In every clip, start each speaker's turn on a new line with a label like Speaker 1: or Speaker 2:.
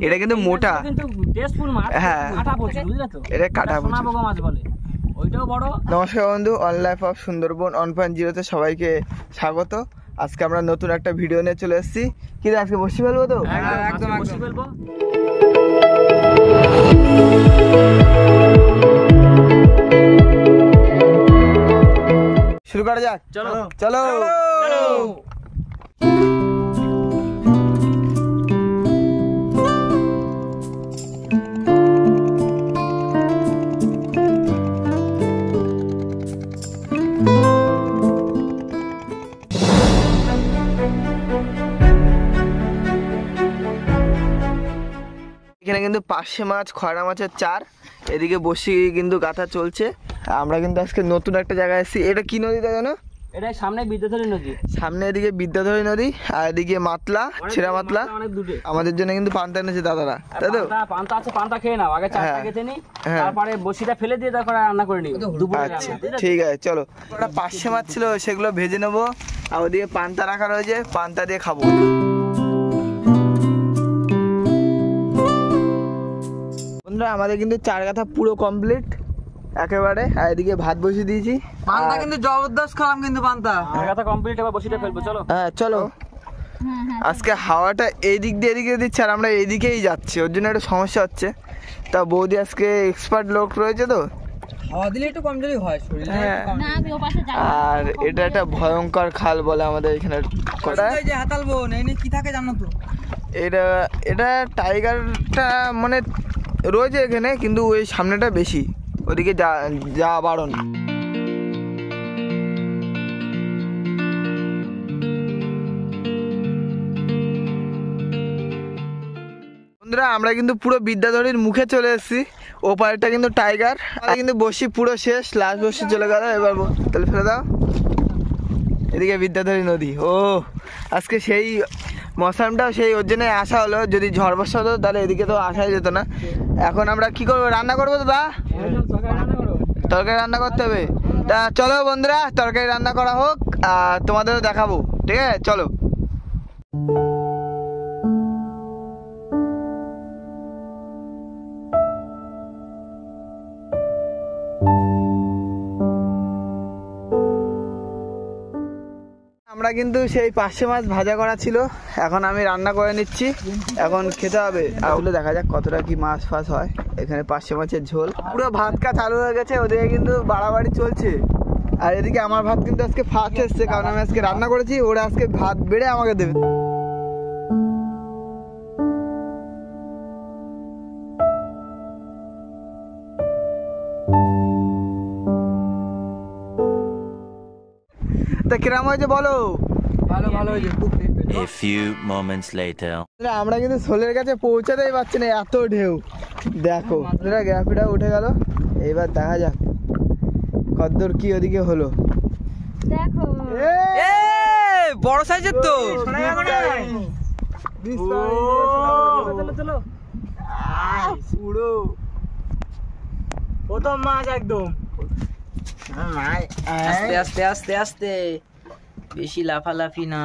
Speaker 1: এটা কিন্তু মোটা,
Speaker 2: কিন্তু টেস্টফুল মাছ।
Speaker 1: হ্যাঁ
Speaker 2: কাটা পড়ছে, বুঝলে তো?
Speaker 1: এটা কাটা পড়ছে।
Speaker 2: সোনাপোকা মাছ বলে, ওইটাও বড়।
Speaker 1: নমস্কার বন্ধু, অন লাইফ অফ সুন্দরবন 1.0 সবাইকে স্বাগত। আজকে আমরা নতুন একটা ভিডিও নিয়ে চলে এসেছি। কি আজকে বসি ফেলবো তো?
Speaker 2: একদম বসে ফেলবো।
Speaker 1: শুরু করা যাক।
Speaker 2: চলো
Speaker 1: চলো। এখানে কিন্তু পার্শে মাছ, খয়রা মাছের চার, এদিকে বসি কিন্তু গাথা চলছে। আমরা কিন্তু আজকে নতুন একটা জায়গায় এসেছি। এটা কি নদীটা জানো?
Speaker 2: এটা সামনে বিদ্যাধরী নদী,
Speaker 1: সামনে এদিকে বিদ্যাধরী নদী আর এদিকে মাতলা, ছেঁড়া মাতলা। আমাদের জন্য কিন্তু পান্তা এনেছে দাদারা, তাই তো?
Speaker 2: পান্তা আছে, পান্তা খেয়ে নাও আগে, চারটা খেতে নি, তারপরে বসিটা ফেলে দিয়ে তারপরে রান্না করে নিও দুপুরে।
Speaker 1: আচ্ছা ঠিক আছে, চলো। ওটা পার্শে মাছ ছিল, সেগুলো ভেজে নেবো, আর ওদিকে পান্তা রাখা রয়েছে, পান্তা দিয়ে খাবো। বন্ধুরা আমাদের কিন্তু চার গাথা পুরো কমপ্লিট একেবারে, আর এদিকে ভাত বসিয়ে দিয়েছি।
Speaker 3: পান্তা কিন্তু জবরদস্ত খালাম কিন্তু পান্তা।
Speaker 2: কথা কমপ্লিট, এবার বসিটা ফেলবো, চলো।
Speaker 1: হ্যাঁ চলো। আজকে হাওয়াটা এই দিক দিয়ে এদিকে দিচ্ছে, আর আমরা এইদিকেই যাচ্ছি, ওর জন্য একটু সমস্যা হচ্ছে। তা বৌদি আজকে এক্সপার্ট লোক রয়েছে তো,
Speaker 3: হাওয়া দিলে একটু কমজোরি হয় শরীরে।
Speaker 1: আর এটা একটা ভয়ঙ্কর খাল বলে আমাদের এখানে।
Speaker 3: যে হাতাল বোন এনে কি থাকে জানো তো?
Speaker 1: এটা টাইগারটা মানে রয়েছে এখানে, কিন্তু ওই সামনেটা বেশি, ওদিকে যা বারণ। বন্ধুরা আমরা কিন্তু পুরো বিদ্যাধরীর মুখে চলে এসেছি। ও পাড়টা কিন্তু টাইগার, আর কিন্তু বসি পুরো শেষ, লাস্ট বসি চলে গেল। এবার তাহলে ফেলে দাও। এদিকে বিদ্যাধরী নদী। ও আজকে সেই মৌসুমটাও সেই, ওর জন্য আসা হলো। যদি ঝড় বর্ষা হতো তাহলে এদিকে তো আসাই যেত না। এখন আমরা কি করবো, রান্না করবো তো? তরকারি রান্না করতে হবে। তা চলো বন্ধুরা, তরকারি রান্না করা হোক, আর তোমাদেরও দেখাবো, ঠিক আছে? চলো। আমরা কিন্তু সেই পার্শে মাছ ভাজা করা ছিল, এখন আমি রান্না করে নিচ্ছি, এখন খেতে হবে। আসলে দেখা যাক কতটা কি মাছ ফাছ হয়। এখানে পার্শে মাছের ঝোল, পুরো ভাত কা চালু হয়ে গেছে, ওদিকে কিন্তু বাড়াবাড়ি চলছে। আর এদিকে আমার ভাত কিন্তু আজকে ফার্স্ট এসছে, কারণ আমি আজকে রান্না করেছি, ওরা আজকে ভাত বেড়ে আমাকে দেবে। তা কিরম হয়েছে বলো?
Speaker 3: ভালো ভালো হয়েছে, খুব।
Speaker 4: A few moments later.
Speaker 1: আমরা কিন্তু সোলের কাছে পৌঁছাতেই পারছি না, এত ঢেউ। দেখো গ্যাপিটা উঠে গেল। এইবার দেখা যাক কতদূর কি ওদিকে হলো।
Speaker 5: দেখো
Speaker 3: বড় সাইজের তো।
Speaker 2: পুরো প্রথম মাছ একদম।
Speaker 3: আস্তে আস্তে আস্তে আস্তে, বেশি লাফালাফি না।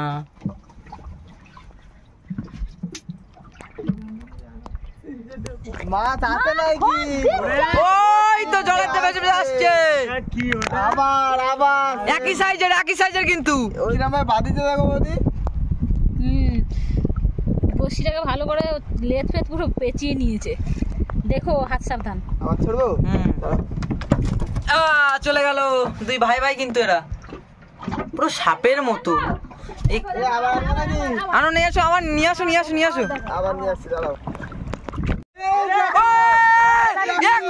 Speaker 1: মাছ আছে নাকি?
Speaker 3: ওই তো জলেতে ভেসে ভেসে আসছে।
Speaker 1: আবার
Speaker 3: একই সাইজের কিন্তু।
Speaker 1: ওইরকম ভাবে বাঁধিতে দেখো বৌদি।
Speaker 5: বসিটাকে ভালো করে লেজ ফেজ পুরো পেঁচিয়ে নিয়েছে, দেখো হাত সাবধান।
Speaker 1: আমার ছড়বো।
Speaker 3: চলে গেল দুই ভাই ভাই, কিন্তু এরা পুরো সাপের মতো। আনো নিয়ে আসো, আমার নিয়ে আসো।
Speaker 1: আবার নিয়ে আসছি, দাঁড়াও।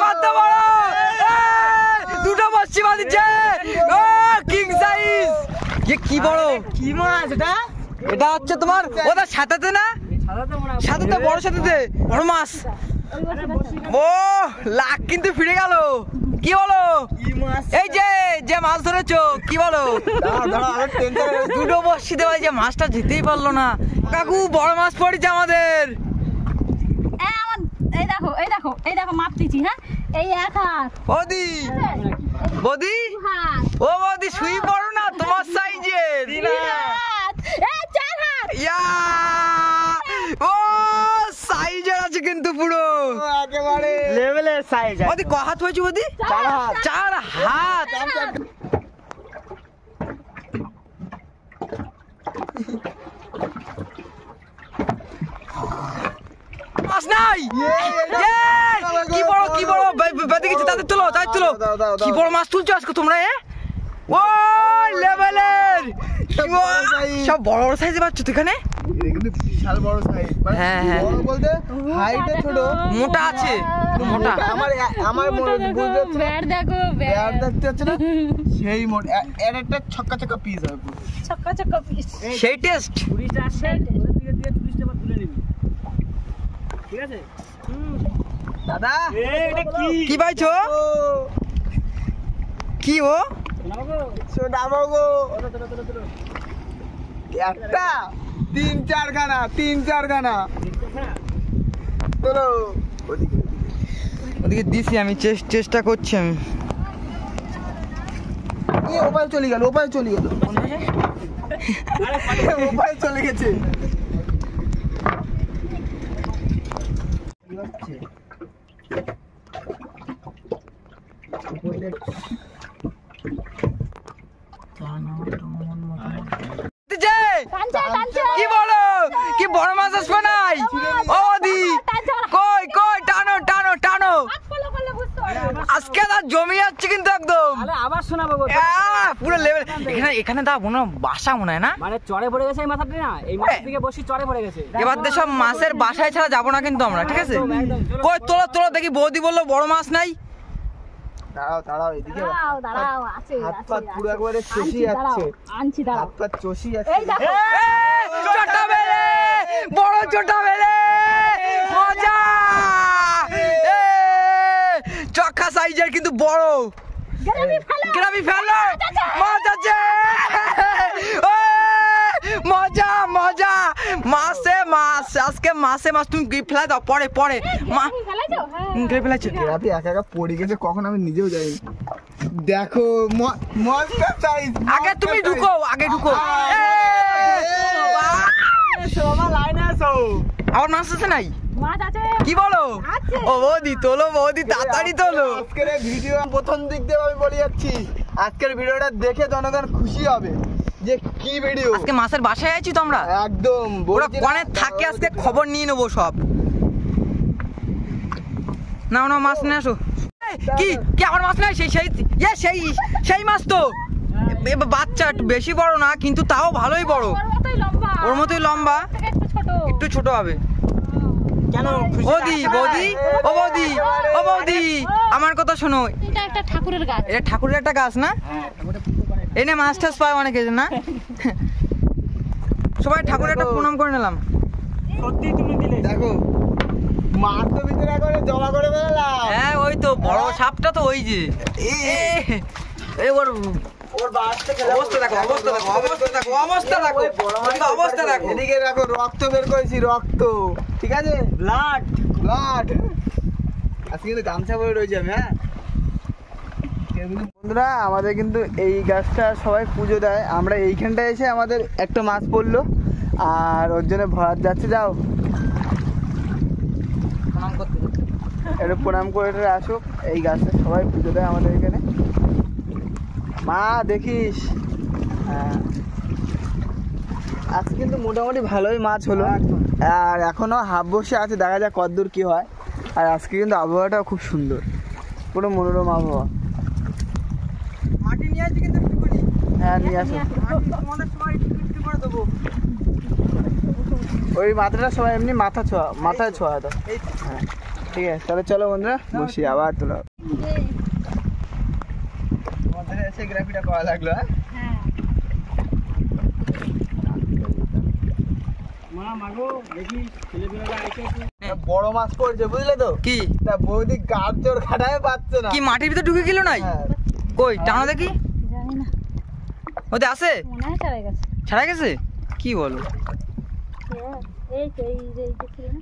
Speaker 3: কত বড়, দুটো বসছি বাঁধিছে, কিং সাইজ। কি বড়, কি মাছ এটা? এটা হচ্ছে তোমার ওটা সাঁতাতে না, সাঁতাতে বড়, সাঁতাতে বড় মাছ। ও লাখ কিন্তু ফিরে গেল। কি বলো? এই যে মাছ ধরেছো, কি বলো? দুটো বসিতে ভাই, যে মাছটা যেতেই পারলো না। কাকু বড় মাছ পড়েছে আমাদের।
Speaker 5: এই দেখো মাপ দিচ্ছি। হ্যাঁ এই এক হাত।
Speaker 3: বৌদি ও বৌদি, শুই পড়ো না, তোমার সাইজের।
Speaker 5: চার হাত।
Speaker 3: ইয়া ও
Speaker 1: সাইজ
Speaker 3: বৌদি ক হাত হয়েছে বৌদি?
Speaker 1: 4 হাত।
Speaker 3: 4 হাত। মাছ নাই। কি বড় বেঁধে গেছে, তাদের তোলো। কি বড় মাছ তুলছো আজকে তোমরা? ও লেভেলের সব বড় বড় সাইজে পাচ্ছ তো এখানে?
Speaker 1: কিন্তু বিশাল বড় সাইজ, মানে
Speaker 3: হ্যাঁ, হ্যাঁ।
Speaker 1: বড় বলতে হাইটে ছোট,
Speaker 3: মোটা আছে, মোটা।
Speaker 1: আমার মনে বুঝতে হচ্ছে না,
Speaker 5: ব্যাট দেখো
Speaker 1: ব্যাট দেখতে হচ্ছে না, সেই মোটা এর একটা ছক্কা পিস হবে পুরো।
Speaker 5: ছক্কা ছক্কা পিস।
Speaker 3: সেই টেস্ট।
Speaker 2: পুরিটা আসছে ওদের দিকে দিয়ে পুরিটা আবার তুলে নিবি, ঠিক আছে?
Speaker 1: দাদা
Speaker 2: এটা কি
Speaker 3: কি পাইছো? কি ও?
Speaker 1: শোনাবো গো, একটা 3-4 খানা চলো
Speaker 3: ওদিকে দিছি আমি, চেষ্টা করছি আমি।
Speaker 1: ওপারে চলে গেল ওপারে চলে গেছে।
Speaker 3: কি বলো, কি বড় মাছ আসবে নাই? ও দি কই টানো। আজকে না জমি যাচ্ছে কিন্তু একদম।
Speaker 2: তাহলে আবার শোনাবো গো।
Speaker 3: পুরো লেভেল। এখানে দা মনে বাসা মনে হয় না?
Speaker 2: মানে চড়ে পড়ে গেছে এই মাথাটা না, এই মাথার দিকে বসি চড়ে পড়ে গেছে।
Speaker 3: এবার সব মাছের বাসায় ছাড়া যাবো না কিন্তু আমরা, ঠিক আছে?
Speaker 2: একদম।
Speaker 3: কই তোলো দেখি, বৌদি বললো বড় মাছ নাই।
Speaker 1: দাঁড়াও এদিকে
Speaker 5: দাঁড়াও আছে
Speaker 1: হাত পা পুরো একবারে চষি যাচ্ছে,
Speaker 5: আনছি দাঁড়াও।
Speaker 1: হাত পা চষি যাচ্ছে।
Speaker 5: এই দেখো
Speaker 3: চটা বেলে, বড় চটা বেলে, মজা। চক্কা সাইজের কিন্তু বড়। গ্রাবি ফেলো, মাছ আছে। মজা মাছ আজকে মাছ। তুমি ফেলাই দাও, পরে
Speaker 5: ফেলাইছো? হ্যাঁ
Speaker 3: ফেলাইছো।
Speaker 1: গ্রাফি একা পড়ে গেছে, কখন আমি নিজেও যাই। দেখো মস্ত সাইজ।
Speaker 3: আগে তুমি ঢুকো।
Speaker 1: আমার লাইনে আসো।
Speaker 3: আমার মাছ আছে নাই?
Speaker 5: মাছ আছে।
Speaker 3: কি বলো?
Speaker 5: আছে।
Speaker 3: ও বৌদি তোলো, তাড়াতাড়ি তোলো।
Speaker 1: আজকের এই ভিডিও প্রথম দিক দিয়ে আমি বলে যাচ্ছি, আজকের ভিডিওটা দেখে জনগণ খুশি হবে যে কি ভিডিও।
Speaker 3: আজকে মাছের বাসায় আছি তো আমরা,
Speaker 1: একদম
Speaker 3: ওরা কোনে থাকে আজকে খবর নিয়ে নেবো সব। নাও মাছ নিয়ে আসো। কি আমার মাছ নাই? সেই মাছ তো বাচ্চা, একটু বেশি বড় না কিন্তু তাও ভালোই বড়। ওর মতোই লম্বা, একটু ছোট হবে।
Speaker 1: কেন
Speaker 3: বৌদি আমার কথা শোনো।
Speaker 5: এটা একটা ঠাকুরের গাছ।
Speaker 3: এটা ঠাকুরের একটা গাছ না? এনে মাছ টাছ পায় অনেকে না? সবাই ঠাকুরের একটা প্রণাম করে নিলাম।
Speaker 2: সত্যি তুমি দিলে।
Speaker 1: দেখো মাছ তো ভিতরে করে জমা করে ফেললাম।
Speaker 3: হ্যাঁ ওই তো বড় সাপটা তো ওই যে
Speaker 1: ওর বাস থেকে
Speaker 3: অবস্থা দেখো।
Speaker 1: এদিকে দেখো রক্ত বের করেছি, রক্ত, ঠিক আছে? ব্লাড আজকে কিন্তু গামছা পরে রয়েছে আমি। হ্যাঁ বন্ধুরা, আমাদের কিন্তু এই গাছটা সবাই পুজো দেয়। আমরা এইখানটায় এসে আমাদের একটা মাছ পড়লো, আর ওর জন্য ভরাট যাচ্ছে। যাও একটু প্রণাম করে আসুক। এই গাছটা সবাই পুজো দেয় আমাদের এখানে। মা দেখিস। হ্যাঁ আজকে কিন্তু মোটামুটি ভালোই মাছ হলো, আর এখনো হাফ বসে আছে, দেখা যাক কতদূর কি হয়। আর আজকে কিন্তু আবহাওয়াটাও খুব সুন্দর, পুরো মনোরম আবহাওয়া।
Speaker 3: মাটি নিয়ে আসছি কিন্তু একটুখানি।
Speaker 1: হ্যাঁ নিয়ে আসো।
Speaker 3: তোমাদের সময় একটু করে দেবো।
Speaker 1: ওই মাথাটা সবাই এমনি মাথায় ছোঁয়া তো। হ্যাঁ ঠিক আছে, তাহলে চলো বন্ধুরা বসি, আবার তোলো। তোমাদের এসে গ্রাফিটা করা লাগলো। হ্যাঁ বড় মাছ পড়ছে, বুঝলে তো?
Speaker 3: কি
Speaker 1: তা বৌদি গাছ জোর খাটায় পাচ্ছে না।
Speaker 3: কি মাটির ভিতরে ঢুকে গেল নাই?
Speaker 1: হ্যাঁ।
Speaker 3: কই টানো দেখি।
Speaker 5: জানি না,
Speaker 3: ওতে আছে?
Speaker 5: মনে হয় চলে গেছে।
Speaker 3: ছাড়া গেছে? কি বলো?
Speaker 5: এই তো এই যে ছিল না,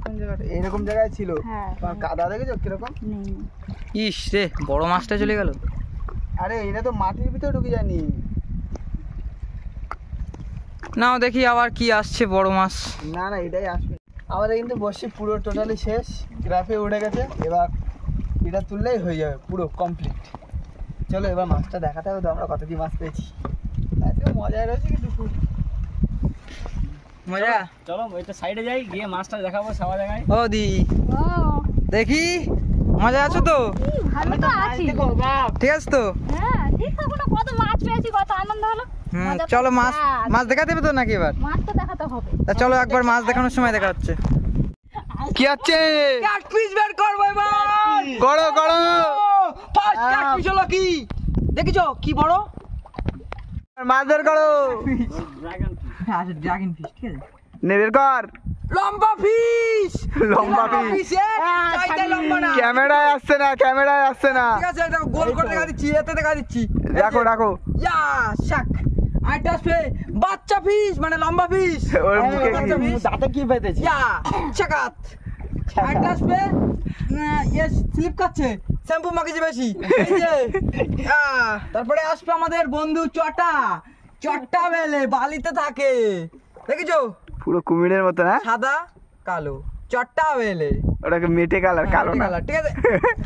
Speaker 1: কোন জায়গাটা? এরকম জায়গায় ছিল।
Speaker 5: হ্যাঁ
Speaker 1: তোমার কাদা দেখেছো কিরকম?
Speaker 5: নেই।
Speaker 3: ইস রে, বড় মাছটা চলে গেল।
Speaker 1: আরে এটা তো মাটির ভিতরে ঢুকে যায়নি।
Speaker 3: নাও দেখি আবার কি আসছে বড় মাছ।
Speaker 1: না এটাই আসবে। আমাদের কিন্তু বসে পুরো টোটালি শেষ, গ্রাফে উঠে গেছে। এবার ছবিটা তুললেই হয়ে যাবে পুরো কমপ্লিট। চলো এবার মাছটা দেখাতে হবে তো আমরা কত কি মাছ পেয়েছি। আজকে মজায় রয়েছে কিন্তু খুব
Speaker 3: মজা।
Speaker 2: চলো ওইটা সাইডে যাই, গিয়ে মাছটা দেখাবো সবার জায়গায়।
Speaker 3: ও দি
Speaker 5: ও
Speaker 3: দেখি, মজা আছো তো?
Speaker 5: কি ভালো তো আছি।
Speaker 3: ঠিক আছে তো?
Speaker 5: হ্যাঁ ঠিক থাকো না, কত মাছ পেয়েছি, কত আনন্দ হলো। মজা তো
Speaker 3: চলো মাছ
Speaker 5: কাজ।
Speaker 3: মাছ দেখাতে হবে তো নাকি এবার?
Speaker 5: মাছ তো দেখাতে হবে।
Speaker 3: তা চলো একবার মাছ দেখানোর সময় দেখা হচ্ছে।
Speaker 1: কি হচ্ছে?
Speaker 3: ক্যাটফিশ বের করবো এবার।
Speaker 1: করো করো।
Speaker 3: ফার্স্ট ক্যাটফিশ হলো কি দেখিছো? কি বড়
Speaker 1: মাছ বের করো।
Speaker 2: ড্রাগন
Speaker 3: আচ্ছা ড্রাগন ফিশ, ঠিক আছে।
Speaker 1: নে বের কর।
Speaker 3: লম্বা ফিশ,
Speaker 1: লম্বা fish।
Speaker 3: চাইতে লম্বা না।
Speaker 1: ক্যামেরায় আসছে না, ক্যামেরায় আসছে না।
Speaker 3: ঠিক আছে, এটা গোল করে দেখা দিচ্ছি, এতে দেখা দিচ্ছি।
Speaker 1: রাখো রাখো।
Speaker 3: ইয়া শাক। আইটা আসবে বাচ্চা ফিশ, মানে লম্বা ফিশ।
Speaker 1: ওর মুখে
Speaker 3: বাচ্চা
Speaker 1: কি?
Speaker 3: fish।
Speaker 1: দাঁতে কি পেতেছি?
Speaker 3: ইয়া চাকাত। আইটা আসবে ইয়ে স্লিপ খাচ্ছে, শ্যাম্পু মাখিছে বেশি। এই যে তারপরে আসবে আমাদের বন্ধু চটা। চটা বেলে বালিতে থাকে, দেখেছো?
Speaker 1: পুরো কুমিরের মতো না?
Speaker 3: সাদা কালো চট্টা বেলে,
Speaker 1: ওটাকে মেটে কালার, কালো না।
Speaker 3: কালার, ঠিক আছে।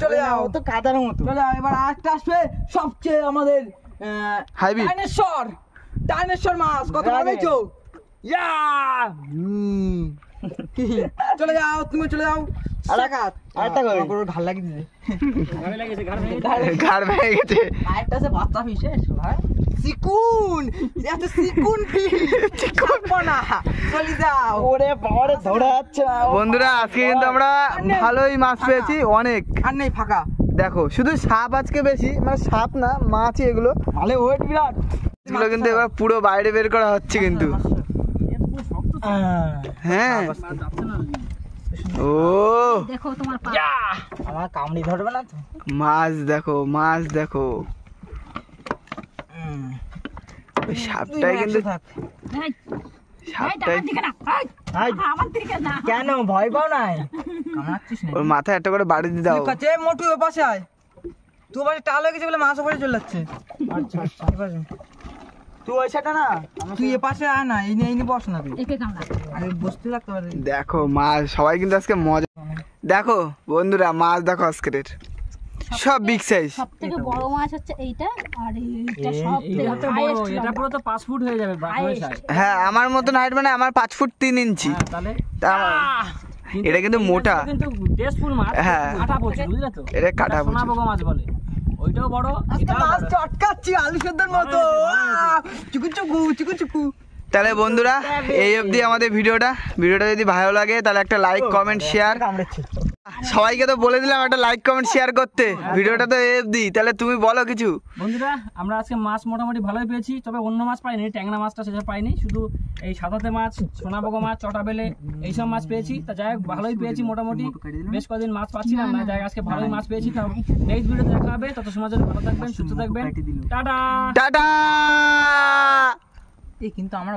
Speaker 3: চলে যাও,
Speaker 1: তো কাদার মতো।
Speaker 3: চলে যাও। এবার আরেকটা আসবে সবচেয়ে আমাদের
Speaker 1: Hybrid।
Speaker 3: ডাইনোসর মাছ। কত পেয়েছো? ইয়া চলে যাও, তুমি চলে যাও। সাকাত
Speaker 1: আরেকটা কই?
Speaker 3: আমার ঘাড় লাগিয়ে দিলে।
Speaker 2: ঘাড়ে লেগেছে, ঘাড়ে লেগেছে।
Speaker 1: ঘাড় ভেঙে গেছে।
Speaker 3: আরেকটা আছে বাচ্চা ফিশ, ভাই সিকুন। এত সিকুন ফিশ চিকুন না। চলে যাও।
Speaker 1: ওরে বাবারে ধরে যাচ্ছে না। বন্ধুরা আজকে কিন্তু আমরা ভালোই মাছ পেয়েছি অনেক।
Speaker 3: আর নেই ফাঁকা।
Speaker 1: দেখো শুধু সাপ আজকে বেশি, মানে সাপ না মাছই এগুলো।
Speaker 3: ভালো ওয়েট বিরাট।
Speaker 1: এগুলো কিন্তু এবার পুরো বাইরে বের করা হচ্ছে কিন্তু। হ্যাঁ ও
Speaker 5: দেখো তোমার পা।
Speaker 3: আমার কামড়ি ধরবে না তো?
Speaker 1: মাছ দেখো, মাছ দেখো। ওই সাপটাই কিন্তু,
Speaker 5: এই, এই,
Speaker 1: সাপটাই
Speaker 5: আমার দিকে না, এই, আমার দিকে না।
Speaker 3: কেন ভয় পাও নাই? কামড়াচ্ছিস না?
Speaker 1: ওর মাথায় একটা করে বাড়ি দিয়ে দাও।
Speaker 3: কাছে মোটু ওই পাশে আয়। তুই পাশে টাল হয়ে গেছে বলে মাছ ওপরে চলে যাচ্ছে। আচ্ছা আচ্ছা ঠিক আছে।
Speaker 1: তুই ওই সাইডটা না,
Speaker 3: তুই এ পাশে আয় না, এই নিয়ে বস না তুই।
Speaker 5: একে কামড়া।
Speaker 3: আরে বসতে লাগতে পারে।
Speaker 1: দেখো মাছ, সবাই কিন্তু আজকে মজা। দেখো বন্ধুরা মাছ দেখো আজকের, সব বিগ সাইজ।
Speaker 5: সব থেকে বড় মাছ হচ্ছে এইটা, আর এইটা সব থেকে
Speaker 2: এটা তো বড়, এটা পুরো তো 5 ফুট হয়ে যাবে
Speaker 5: Highest।
Speaker 2: size।
Speaker 1: হ্যাঁ আমার মতন হাইট, মানে আমার 5 ফুট 3 ইঞ্চি।
Speaker 2: হ্যাঁ, তাহলে
Speaker 1: তা এটা কিন্তু মোটা।
Speaker 2: কিন্তু টেস্টফুল মাছ,
Speaker 1: হ্যাঁ।
Speaker 2: কাটা প্রচুর, বুঝলে তো?
Speaker 1: এটা কাটা প্রচুর।
Speaker 2: সোনাবগা মাছ বলে, ওইটাও বড়,
Speaker 3: আজকে
Speaker 2: এটাও
Speaker 3: মাছ
Speaker 2: বড়।
Speaker 3: চটকাচ্ছি আলু সেদ্ধর মতো। চুকু চুকু চুকু চুকু।
Speaker 1: তাহলে বন্ধুরা এই অবধি আমাদের ভিডিওটা যদি ভালো লাগে তাহলে একটা লাইক কমেন্ট শেয়ার।
Speaker 3: কামড়েছে।
Speaker 1: সবাইকে তো বলে দিলাম একটা লাইক কমেন্ট শেয়ার করতে। ভিডিওটা তো এই অবধি, তাহলে তুমি বলো কিছু।
Speaker 2: বন্ধুরা আমরা আজকে মাছ মোটামুটি ভালোই পেয়েছি, তবে অন্য মাছ পাইনি, ট্যাংরা মাছটা সেসব পাইনি, শুধু এই সাদাতে মাছ, সোনাবগা মাছ, চটা বেলে এইসব মাছ পেয়েছি। তা যাই হোক ভালোই পেয়েছি মোটামুটি, বেশ কদিন মাছ পাচ্ছিলাম না, যাই হোক আজকে ভালোই মাছ পেয়েছি। নেক্সট ভিডিওতে দেখা হবে, তত সময় জন্য ভালো থাকবেন, সুস্থ থাকবেন, টাটা।
Speaker 1: টাটা।
Speaker 3: এই কিন্তু আমরা